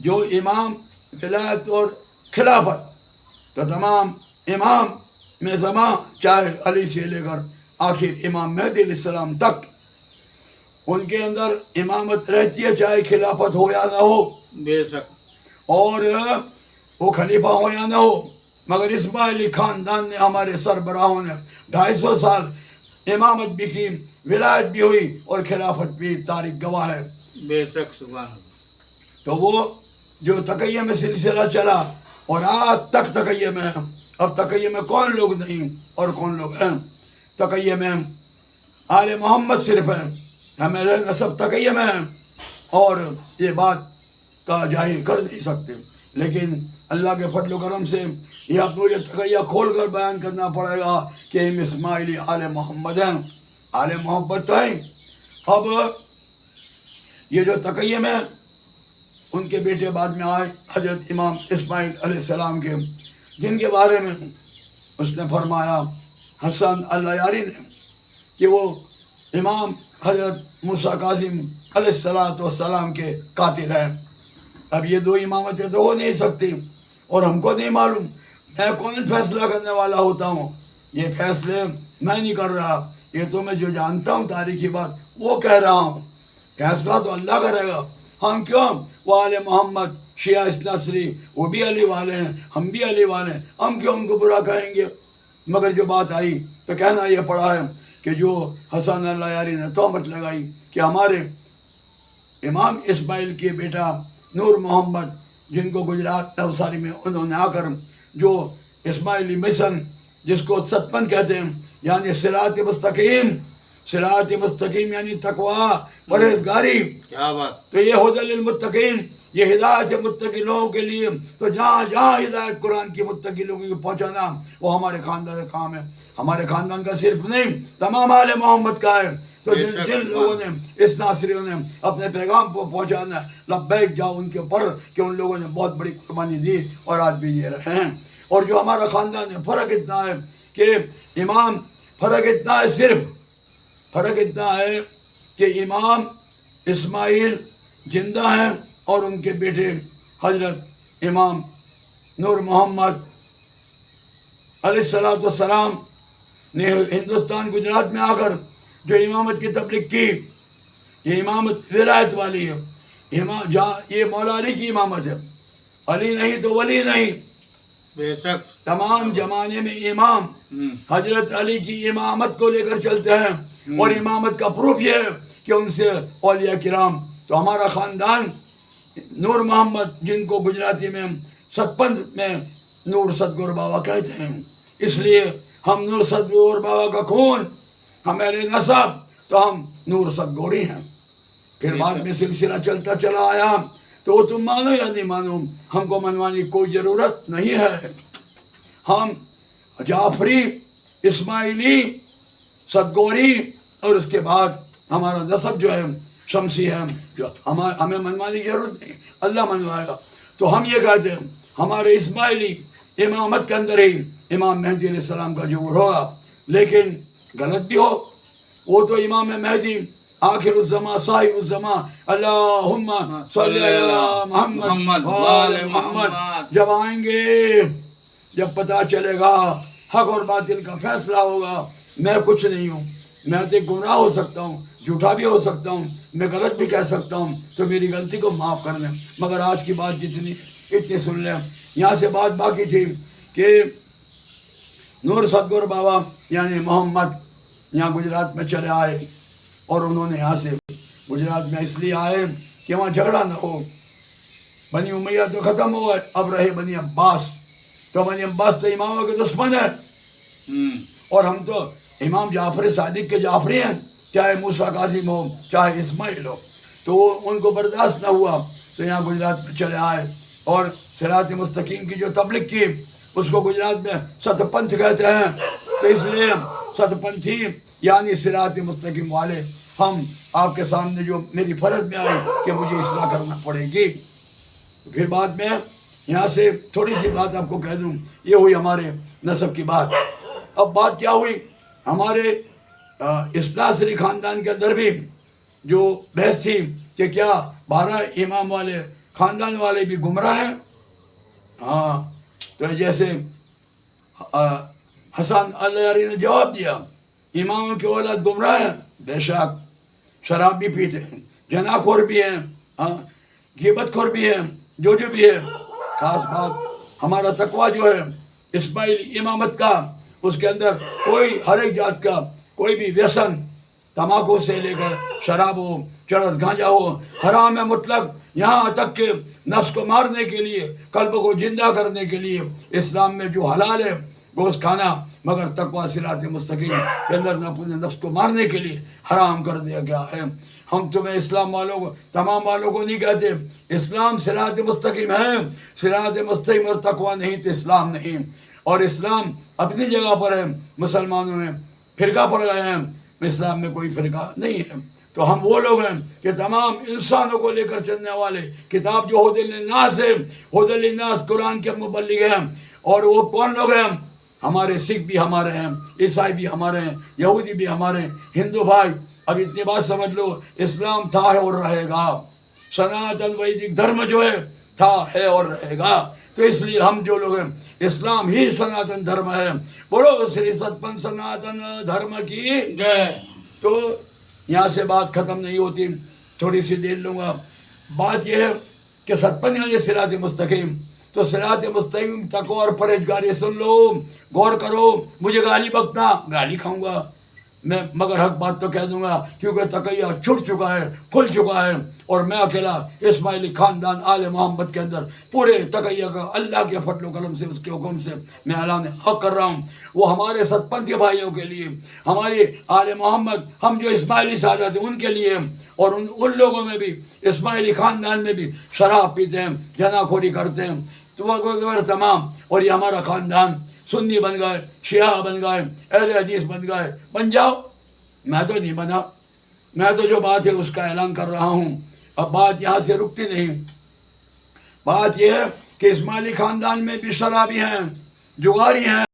جو امام ولایت اور خلافت، تو تمام امام میں زمان چاہے علی سے لے کر آخر امام مہدی علیہ السلام تک ان کے اندر امامت رہتی ہے، چاہے خلافت ہو یا نہ ہو، بے شک، اور وہ خلیفہ ہو یا نہ ہو، مگر اسماعیلی خاندان نے، ہمارے سربراہوں نے 250 سال امامت بھی کی، ولایت بھی ہوئی اور خلافت بھی، تاریخ گواہ ہے۔ بے شک، سبحان اللہ۔ تو وہ جو تقیہ میں سلسلہ چلا اور آج تک تقیہ میں ہے۔ اب تقیہ میں کون لوگ نہیں اور کون لوگ ہیں؟ تقیہ میں آل محمد صرف ہے، ہمیں نسب تقیہ میں ہیں، اور یہ بات کا ظاہر کر نہیں سکتے، لیکن اللہ کے فضل و کرم سے یہ اب مجھے تقیہ کھول کر بیان کرنا پڑے گا کہ ہم اسماعیلی آل محمد ہیں، آل محمد تو ہیں۔ اب یہ جو تقیہ میں ان کے بیٹے بعد میں آئے حضرت امام اسماعیل علیہ السلام کے، جن کے بارے میں اس نے فرمایا حسن اللہ یاری نے کہ وہ امام حضرت موسیٰ کاظم علیہ السلام کے قاتل ہیں۔ اب یہ دو امامتیں تو ہو نہیں سکتی اور ہم کو نہیں معلوم، میں کون فیصلہ کرنے والا ہوتا ہوں؟ یہ فیصلے میں نہیں کر رہا، یہ تو میں جو جانتا ہوں تاریخی بات وہ کہہ رہا ہوں، فیصلہ تو اللہ کرے گا۔ ہم کیوں؟ وہ آل محمد شیعہ اثناعشری، وہ بھی علی والے ہیں، ہم بھی علی والے ہیں، ہم کیوں ان کو برا کہیں گے؟ مگر جو بات آئی تو کہنا یہ پڑا ہے کہ جو حسن اللہ یاری نے تہمت لگائی کہ ہمارے امام اسماعیل کے بیٹا نور محمد، جن کو گجرات نوساری میں انہوں نے آ کر جو اسماعیلی مشن، جس کو ستپن کہتے ہیں، یعنی صراط مستقیم، صراط مستقیم یعنی تقوی، پرہیزگاری، کیا بات! تو یہ ہدی للمتقین، یہ ہدایت ہے متقی لوگوں کے لیے۔ تو جہاں جہاں ہدایت قرآن کی متقی لوگوں کو پہنچانا وہ ہمارے خاندان کا کام ہے، ہمارے خاندان کا صرف نہیں، تمام آل محمد کا ہے۔ تو جن لوگوں نے، اس ناصریوں نے اپنے پیغام کو پہنچانا ہے، لبیک جاؤ ان کے اوپر، کہ ان لوگوں نے بہت بڑی قربانی دی اور آج بھی دے رہے ہیں۔ اور جو ہمارا خاندان ہے، فرق اتنا ہے کہ امام، فرق اتنا ہے، صرف فرق اتنا ہے کہ امام اسماعیل زندہ ہیں اور ان کے بیٹے حضرت امام نور محمد علیہ السلام نے ہندوستان گجرات میں آ کر جو امامت کی تبلیغ کی، یہ امامت ولایت والی ہے، یہ مولا علی کی امامت ہے، علی نہیں تو ولی نہیں۔ بے شک، تمام زمانے میں امام حضرت علی کی امامت کو لے کر چلتے ہیں، اور امامت کا پروف یہ ہے کہ ان سے اولیاء کرام۔ تو ہمارا خاندان نور محمد، جن کو گجراتی میں ستپن میں نور صدگور بابا کہتے ہیں، اس لیے ہم نور صدگور بابا کا خون، ہمارے نسب، تو ہم نور صدگوری ہیں۔ پھر بعد میں سلسلہ چلتا چلا آیا، تو وہ تم مانو یا نہیں مانو، ہم کو منوانے کی کوئی ضرورت نہیں ہے۔ ہم جعفری، اسماعیلی، صدگوری، اور اس کے بعد ہمارا نسب جو ہے شمسی ہے، جو ہمیں منوانے کی ضرورت نہیں، اللہ منوائے گا۔ تو ہم یہ کہتے ہیں ہمارے اسماعیلی امامت کے اندر ہی امام مہدی علیہ السلام کا ظہور ہوگا، لیکن غلط بھی ہو، وہ تو امام مہدی آخر الزمان، صاحب الزمان، اللہم صلی علی محمد وآل محمد، جب آئیں گے، جب پتہ چلے گا، حق اور باطل کا فیصلہ ہوگا۔ میں کچھ نہیں ہوں، میں تو گمراہ ہو سکتا ہوں، جھوٹا بھی ہو سکتا ہوں، میں غلط بھی کہہ سکتا ہوں، تو میری غلطی کو معاف کر لیں۔ مگر آج کی بات اتنی سن لیں۔ یہاں سے بات باقی تھی کہ نور صدگور بابا یعنی محمد یہاں گجرات میں چلے آئے، اور انہوں نے یہاں سے گجرات میں اس لیے آئے کہ وہاں جھگڑا نہ ہو۔ بنی امیہ تو ختم ہو گئے، اب رہے بنی عباس، تو بنی عباس تو اماموں کے دشمن ہے، اور ہم تو امام جعفر صادق کے جعفری ہیں، چاہے موسیٰ کاظم ہو چاہے اسماعیل ہو، تو ان کو برداشت نہ ہوا، تو یہاں گجرات میں چلے آئے، اور صراط مستقیم کی جو تبلیغ کی اس کو گجرات میں ست پنتھ کہتے ہیں۔ تو اس لیے ست پنتھی یعنی صراط مستقیم والے ہم آپ کے سامنے جو میری فرض میں آئی کہ مجھے اصلاح کرنا پڑے گی۔ پھر بعد میں یہاں سے تھوڑی سی بات آپ کو کہہ دوں، یہ ہوئی ہمارے نسب کی بات۔ اب بات کیا ہوئی، ہمارے اثناعشری خاندان کے اندر بھی جو بحث تھی کہ کیا 12 امام والے خاندان والے بھی گمراہ ہیں. ہاں تو جیسے حسن علیہ نے جواب دیا اماموں کی اولاد گمراہ ہیں. بے شک شراب بھی پیتے ہیں, جنا خور بھی ہیں, ہاں غیبت خور بھی ہیں, جو بھی ہے. خاص بات ہمارا تقویٰ جو ہے اسماعیلی امامت کا, اس کے اندر کوئی ہر ایک جات کا کوئی بھی ویسن تماکو سے لے کر شراب ہو, چرس گانجا ہو, حرام ہے مطلق. یہاں تک کہ نفس کو مارنے کے لیے, قلب کو زندہ کرنے کے لیے اسلام میں جو حلال ہے گوشت کھانا, مگر تقویٰ صراط مستقیم کے اندر اپنے نفس کو مارنے کے لیے حرام کر دیا گیا ہے. ہم تمہیں اسلام والوں کو, تمام والوں کو نہیں کہتے. اسلام صراط مستقیم ہے, صراط مستقیم اور تقویٰ نہیں تو اسلام نہیں. اور اسلام اپنی جگہ پر ہے, مسلمانوں میں فرقہ پڑ گئے ہیں, اسلام میں کوئی فرقہ نہیں ہے. تو ہم وہ لوگ ہیں کہ تمام انسانوں کو لے کر چلنے والے. کتاب جو ہدی للناس ہے, ہدی للناس قرآن کے مبلغ ہیں. اور وہ کون لوگ ہیں؟ ہمارے سکھ بھی ہمارے ہیں, عیسائی بھی ہمارے ہیں, یہودی بھی ہمارے ہیں, ہندو بھائی. اب اتنی بات سمجھ لو, اسلام تھا ہے اور رہے گا. سناتن ویدک دھرم جو ہے تھا ہے اور رہے گا. تو اس لیے ہم جو لوگ ہیں اسلام ہی سناتن دھرم ہے. بولو شری ستپن سناتن دھرم کی جے. تو یہاں سے بات ختم نہیں ہوتی, تھوڑی سی دیر لوں گا. بات یہ ہے کہ ستپن یعنی صراط مستقیم. تو صراط مستقیم تقویٰ اور پرہیزگاری سن لو, غور کرو. مجھے گالی بکنا, گالی کھاؤں گا میں, مگر حق بات تو کہہ دوں گا, کیونکہ تقیہ چھٹ چکا ہے, کھل چکا ہے. اور میں اکیلا اسماعیلی خاندان آل محمد کے اندر پورے تقیہ کا اللہ کے فضل و کرم سے, اس کے حکم سے میں اعلان حق کر رہا ہوں. وہ ہمارے ستپنتھی بھائیوں کے لیے, ہماری آل محمد, ہم جو اسماعیلی سادات ہیں ان کے لیے, اور ان لوگوں میں بھی اسماعیلی خاندان میں بھی شراب پیتے ہیں, جنا خوری کرتے ہیں, تو وہ تمام. اور یہ ہمارا خاندان سنی بن گئے, شیعہ بن گئے, اہل حدیث بن گئے. بن جاؤ, میں تو نہیں بنا, میں تو جو بات ہے اس کا اعلان کر رہا ہوں. اب بات یہاں سے رکتی نہیں. بات یہ ہے کہ اسماعیلی خاندان میں بھی شرابی ہیں, جگاری ہیں.